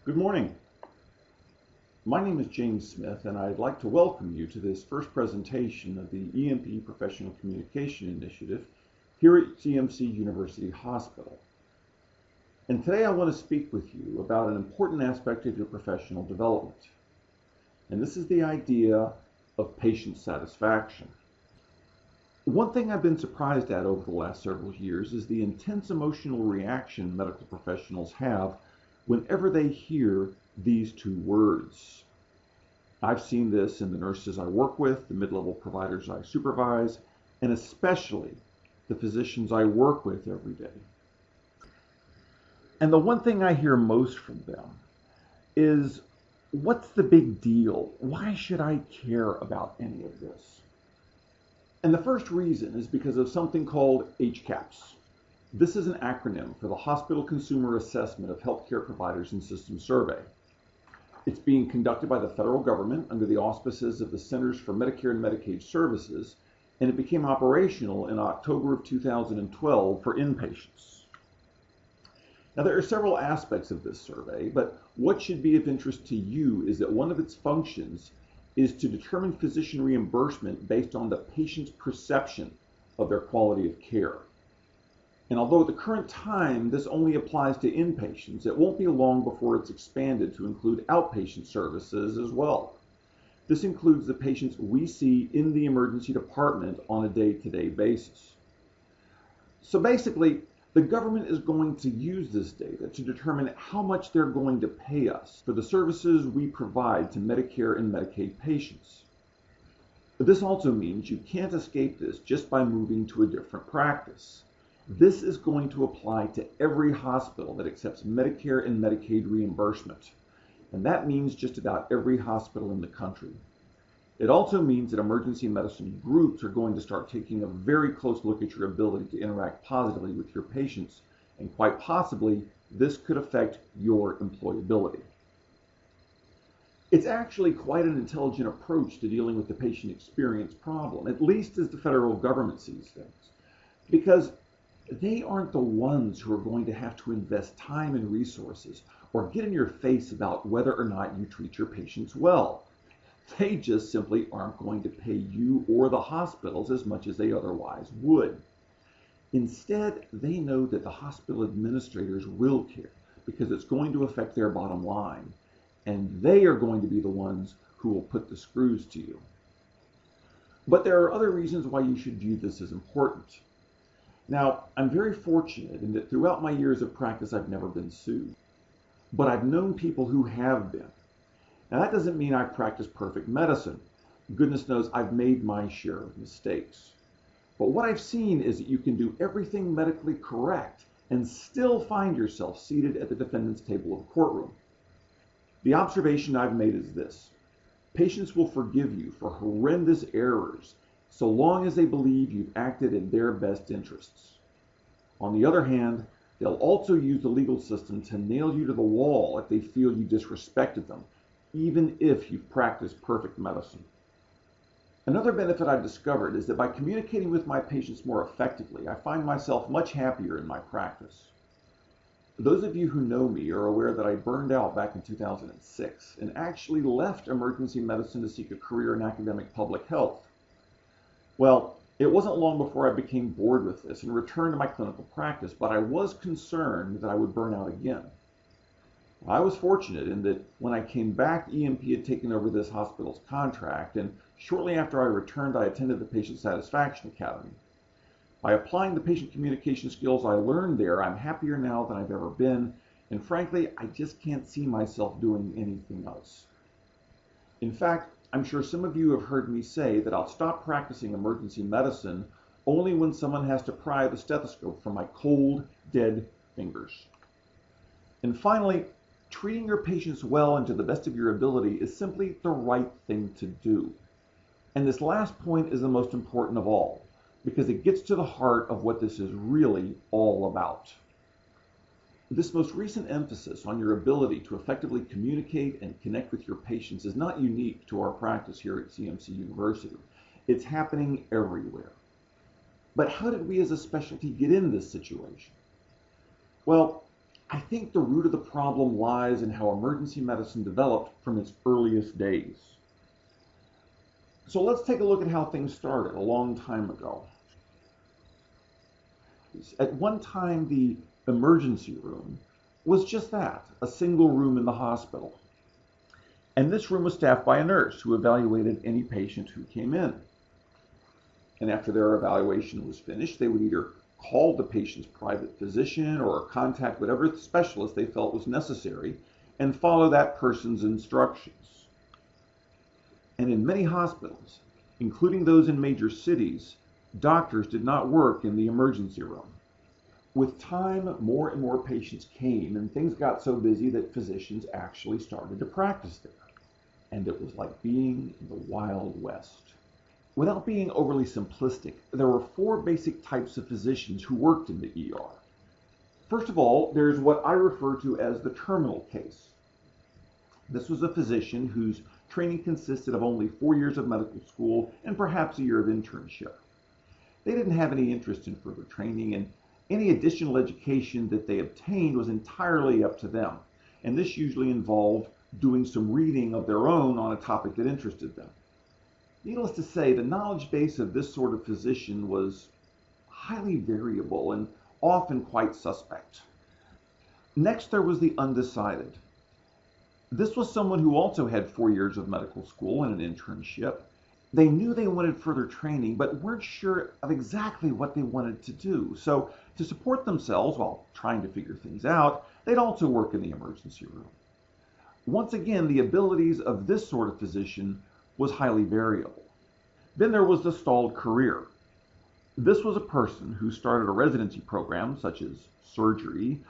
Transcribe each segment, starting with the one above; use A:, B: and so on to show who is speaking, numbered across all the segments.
A: Good morning. My name is James Smith, and I'd like to welcome you to this first presentation of the EMP Professional Communication Initiative here at CMC-University Hospital. And today I want to speak with you about an important aspect of your professional development. And this is the idea of patient satisfaction. One thing I've been surprised at over the last several years is the intense emotional reaction medical professionals have whenever they hear these two words. I've seen this in the nurses I work with, the mid-level providers I supervise, and especially the physicians I work with every day. And the one thing I hear most from them is, what's the big deal? Why should I care about any of this? And the first reason is because of something called HCAHPS. This is an acronym for the Hospital Consumer Assessment of Healthcare Providers and Systems Survey. It's being conducted by the federal government under the auspices of the Centers for Medicare and Medicaid Services, and it became operational in October of 2012 for inpatients. Now, there are several aspects of this survey, but what should be of interest to you is that one of its functions is to determine physician reimbursement based on the patient's perception of their quality of care. And although at the current time this only applies to inpatients, it won't be long before it's expanded to include outpatient services as well. This includes the patients we see in the emergency department on a day-to-day basis. So basically, the government is going to use this data to determine how much they're going to pay us for the services we provide to Medicare and Medicaid patients. But this also means you can't escape this just by moving to a different practice. This is going to apply to every hospital that accepts Medicare and Medicaid reimbursement. And that means just about every hospital in the country. It also means that emergency medicine groups are going to start taking a very close look at your ability to interact positively with your patients, and quite possibly, this could affect your employability. It's actually quite an intelligent approach to dealing with the patient experience problem, at least as the federal government sees things, because they aren't the ones who are going to have to invest time and resources or get in your face about whether or not you treat your patients well. They just simply aren't going to pay you or the hospitals as much as they otherwise would. Instead, they know that the hospital administrators will care because it's going to affect their bottom line, and they are going to be the ones who will put the screws to you. But there are other reasons why you should view this as important. Now, I'm very fortunate in that throughout my years of practice, I've never been sued, but I've known people who have been. Now, that doesn't mean I've practiced perfect medicine. Goodness knows I've made my share of mistakes. But what I've seen is that you can do everything medically correct and still find yourself seated at the defendant's table of the courtroom. The observation I've made is this: patients will forgive you for horrendous errors so long as they believe you've acted in their best interests. On the other hand, they'll also use the legal system to nail you to the wall if they feel you disrespected them, even if you've practiced perfect medicine. Another benefit I've discovered is that by communicating with my patients more effectively, I find myself much happier in my practice. Those of you who know me are aware that I burned out back in 2006 and actually left emergency medicine to seek a career in academic public health. Well, it wasn't long before I became bored with this and returned to my clinical practice, but I was concerned that I would burn out again. I was fortunate in that when I came back, EMP had taken over this hospital's contract, and shortly after I returned, I attended the Patient Satisfaction Academy. By applying the patient communication skills I learned there, I'm happier now than I've ever been, and frankly, I just can't see myself doing anything else. In fact, I'm sure some of you have heard me say that I'll stop practicing emergency medicine only when someone has to pry the stethoscope from my cold, dead fingers. And finally, treating your patients well and to the best of your ability is simply the right thing to do. And this last point is the most important of all, because it gets to the heart of what this is really all about. This most recent emphasis on your ability to effectively communicate and connect with your patients is not unique to our practice here at CMC-University. It's happening everywhere. But how did we as a specialty get in this situation? Well, I think the root of the problem lies in how emergency medicine developed from its earliest days. So let's take a look at how things started a long time ago. At one time, the emergency room was just that, a single room in the hospital. And this room was staffed by a nurse who evaluated any patient who came in. And after their evaluation was finished, they would either call the patient's private physician or contact whatever specialist they felt was necessary and follow that person's instructions. And in many hospitals, including those in major cities, doctors did not work in the emergency room. With time, more and more patients came, and things got so busy that physicians actually started to practice there. And it was like being in the Wild West. Without being overly simplistic, there were four basic types of physicians who worked in the ER. First of all, there's what I refer to as the terminal case. This was a physician whose training consisted of only 4 years of medical school and perhaps a year of internship. They didn't have any interest in further training, and any additional education that they obtained was entirely up to them, and this usually involved doing some reading of their own on a topic that interested them. Needless to say, the knowledge base of this sort of physician was highly variable and often quite suspect. Next, there was the undecided. This was someone who also had 4 years of medical school and an internship. They knew they wanted further training, but weren't sure of exactly what they wanted to do. So, to support themselves while trying to figure things out, they'd also work in the emergency room. Once again, the abilities of this sort of physician was highly variable. Then there was the stalled career. This was a person who started a residency program, such as surgery,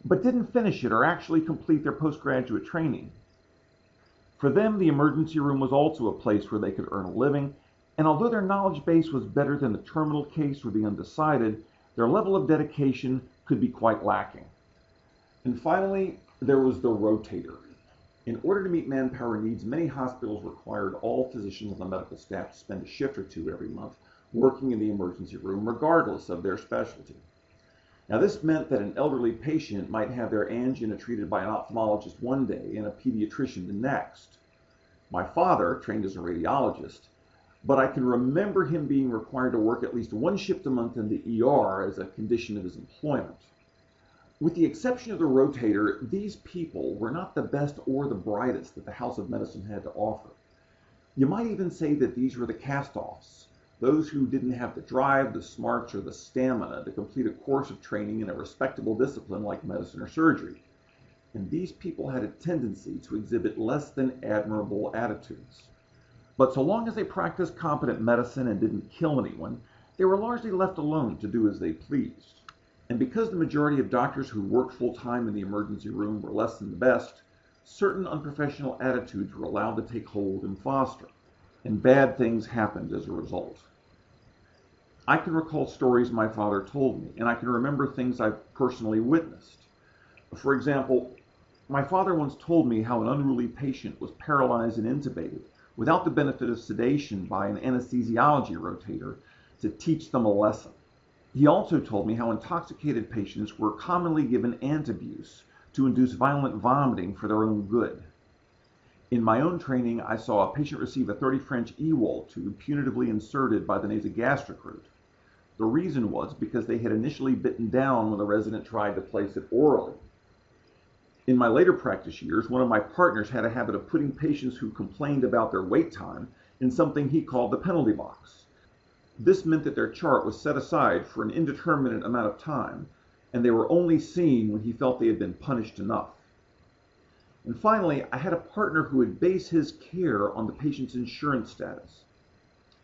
A: but didn't finish it or actually complete their postgraduate training. For them, the emergency room was also a place where they could earn a living, and although their knowledge base was better than the terminal case or the undecided, their level of dedication could be quite lacking. And finally, there was the rotator. In order to meet manpower needs, many hospitals required all physicians on the medical staff to spend a shift or two every month working in the emergency room, regardless of their specialty. Now, this meant that an elderly patient might have their angina treated by an ophthalmologist one day and a pediatrician the next. My father trained as a radiologist, but I can remember him being required to work at least one shift a month in the ER as a condition of his employment. With the exception of the rotator, these people were not the best or the brightest that the House of Medicine had to offer. You might even say that these were the cast-offs, those who didn't have the drive, the smarts, or the stamina to complete a course of training in a respectable discipline like medicine or surgery. And these people had a tendency to exhibit less than admirable attitudes. But so long as they practiced competent medicine and didn't kill anyone, they were largely left alone to do as they pleased. And because the majority of doctors who worked full-time in the emergency room were less than the best, certain unprofessional attitudes were allowed to take hold and foster, and bad things happened as a result. I can recall stories my father told me, and I can remember things I've personally witnessed. For example, my father once told me how an unruly patient was paralyzed and intubated without the benefit of sedation by an anesthesiology rotator to teach them a lesson. He also told me how intoxicated patients were commonly given antabuse to induce violent vomiting for their own good. In my own training, I saw a patient receive a 30 French E-wall tube punitively inserted by the nasogastric route. The reason was because they had initially bitten down when the resident tried to place it orally. In my later practice years, one of my partners had a habit of putting patients who complained about their wait time in something he called the penalty box. This meant that their chart was set aside for an indeterminate amount of time, and they were only seen when he felt they had been punished enough. And finally, I had a partner who would base his care on the patient's insurance status.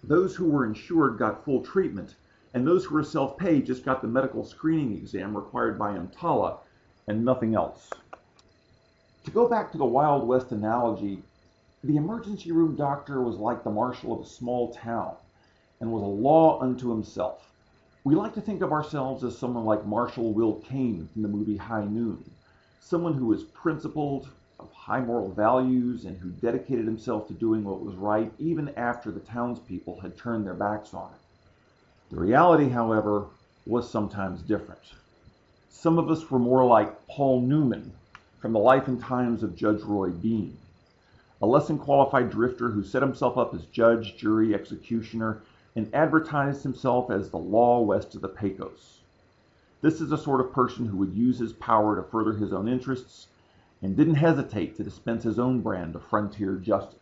A: Those who were insured got full treatment, and those who were self-pay just got the medical screening exam required by EMTALA and nothing else. To go back to the Wild West analogy, the emergency room doctor was like the marshal of a small town and was a law unto himself. We like to think of ourselves as someone like Marshal Will Kane from the movie High Noon, someone who was principled, of high moral values, and who dedicated himself to doing what was right even after the townspeople had turned their backs on it. The reality, however, was sometimes different. Some of us were more like Paul Newman from the life and times of Judge Roy Bean, a less than qualified drifter who set himself up as judge, jury, executioner, and advertised himself as the law west of the Pecos. This is the sort of person who would use his power to further his own interests and didn't hesitate to dispense his own brand of frontier justice.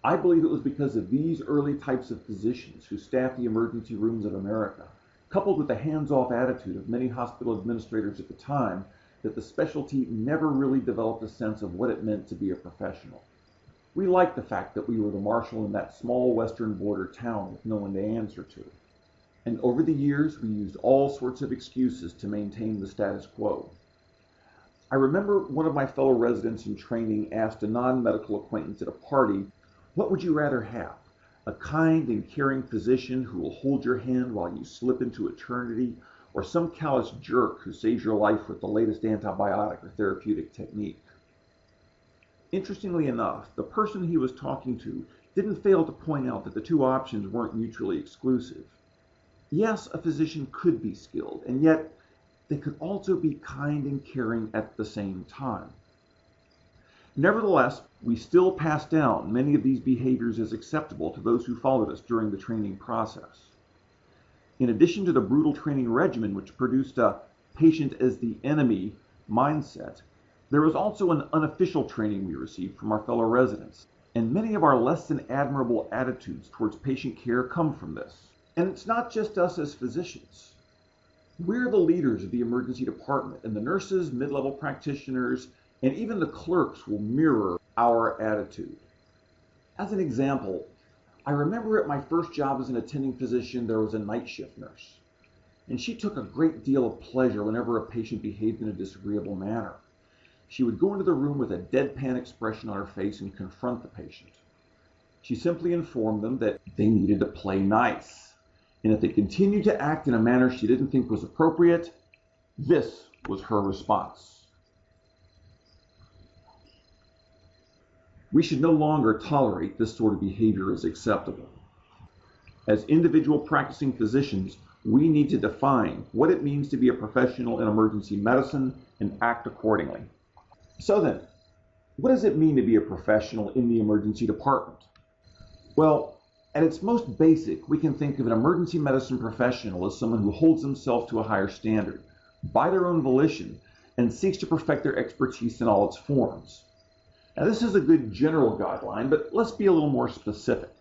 A: I believe it was because of these early types of physicians who staffed the emergency rooms of America, coupled with the hands-off attitude of many hospital administrators at the time, that the specialty never really developed a sense of what it meant to be a professional. We liked the fact that we were the marshal in that small western border town with no one to answer to. And over the years, we used all sorts of excuses to maintain the status quo. I remember one of my fellow residents in training asked a non-medical acquaintance at a party, "What would you rather have? A kind and caring physician who will hold your hand while you slip into eternity, or some callous jerk who saves your life with the latest antibiotic or therapeutic technique?" Interestingly enough, the person he was talking to didn't fail to point out that the two options weren't mutually exclusive. Yes, a physician could be skilled, and yet they could also be kind and caring at the same time. Nevertheless, we still pass down many of these behaviors as acceptable to those who followed us during the training process. In addition to the brutal training regimen which produced a patient as the enemy mindset, there was also an unofficial training we received from our fellow residents, and many of our less than admirable attitudes towards patient care come from this. And it's not just us as physicians. We're the leaders of the emergency department, and the nurses, mid-level practitioners, and even the clerks will mirror our attitude. As an example, I remember at my first job as an attending physician, there was a night shift nurse, and she took a great deal of pleasure whenever a patient behaved in a disagreeable manner. She would go into the room with a deadpan expression on her face and confront the patient. She simply informed them that they needed to play nice, and if they continued to act in a manner she didn't think was appropriate, this was her response. We should no longer tolerate this sort of behavior as acceptable. As individual practicing physicians, we need to define what it means to be a professional in emergency medicine and act accordingly. So then, what does it mean to be a professional in the emergency department? Well, at its most basic, we can think of an emergency medicine professional as someone who holds themselves to a higher standard, by their own volition, and seeks to perfect their expertise in all its forms. Now, this is a good general guideline, but let's be a little more specific.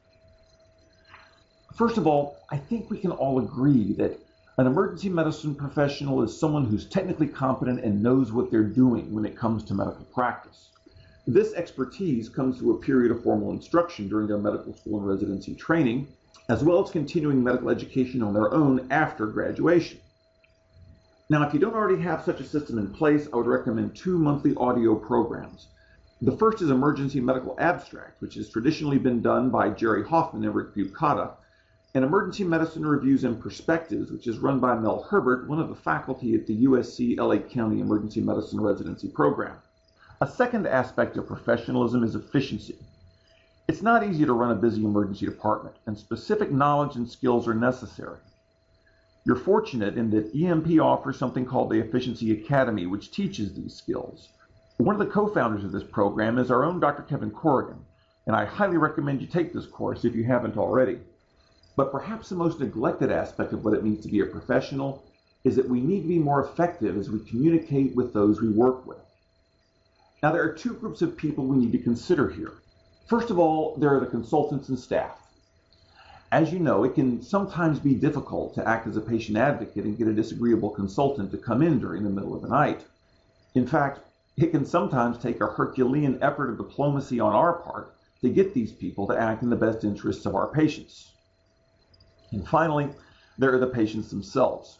A: First of all, I think we can all agree that an emergency medicine professional is someone who's technically competent and knows what they're doing when it comes to medical practice. This expertise comes through a period of formal instruction during their medical school and residency training, as well as continuing medical education on their own after graduation. Now, if you don't already have such a system in place, I would recommend 2 monthly audio programs. The first is Emergency Medical Abstract, which has traditionally been done by Jerry Hoffman and Rick Bucata, and Emergency Medicine Reviews and Perspectives, which is run by Mel Herbert, one of the faculty at the USC LA County Emergency Medicine Residency Program. A second aspect of professionalism is efficiency. It's not easy to run a busy emergency department, and specific knowledge and skills are necessary. You're fortunate in that EMP offers something called the Efficiency Academy, which teaches these skills. One of the co-founders of this program is our own Dr. Kevin Corrigan, and I highly recommend you take this course if you haven't already. But perhaps the most neglected aspect of what it means to be a professional is that we need to be more effective as we communicate with those we work with. Now, there are 2 groups of people we need to consider here. First of all, there are the consultants and staff. As you know, it can sometimes be difficult to act as a patient advocate and get a disagreeable consultant to come in during the middle of the night. In fact, it can sometimes take a Herculean effort of diplomacy on our part to get these people to act in the best interests of our patients. And finally, there are the patients themselves.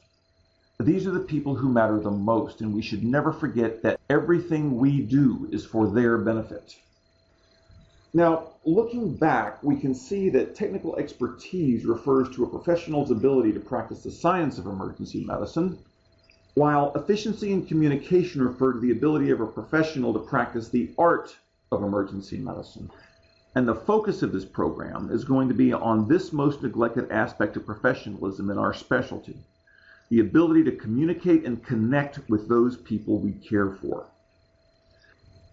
A: These are the people who matter the most, and we should never forget that everything we do is for their benefit. Now, looking back, we can see that technical expertise refers to a professional's ability to practice the science of emergency medicine, while efficiency and communication refer to the ability of a professional to practice the art of emergency medicine. And the focus of this program is going to be on this most neglected aspect of professionalism in our specialty, the ability to communicate and connect with those people we care for.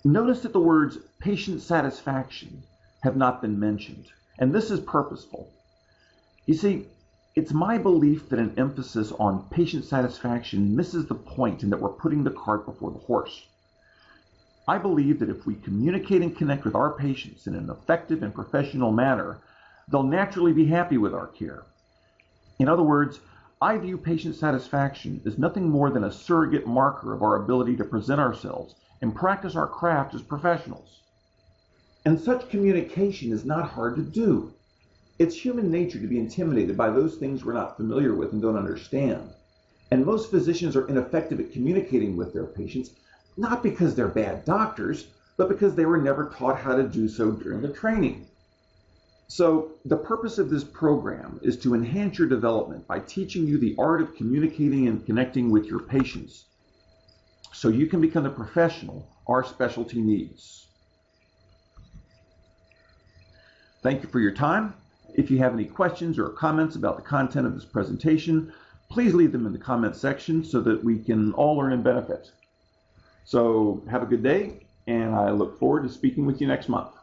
A: Notice that the words patient satisfaction have not been mentioned, and this is purposeful. You see, it's my belief that an emphasis on patient satisfaction misses the point and that we're putting the cart before the horse. I believe that if we communicate and connect with our patients in an effective and professional manner, they'll naturally be happy with our care. In other words, I view patient satisfaction as nothing more than a surrogate marker of our ability to present ourselves and practice our craft as professionals. And such communication is not hard to do. It's human nature to be intimidated by those things we're not familiar with and don't understand. And most physicians are ineffective at communicating with their patients, not because they're bad doctors, but because they were never taught how to do so during the training. So the purpose of this program is to enhance your development by teaching you the art of communicating and connecting with your patients so you can become the professional our specialty needs. Thank you for your time. If you have any questions or comments about the content of this presentation, please leave them in the comment section so that we can all learn and benefit. So have a good day, and I look forward to speaking with you next month.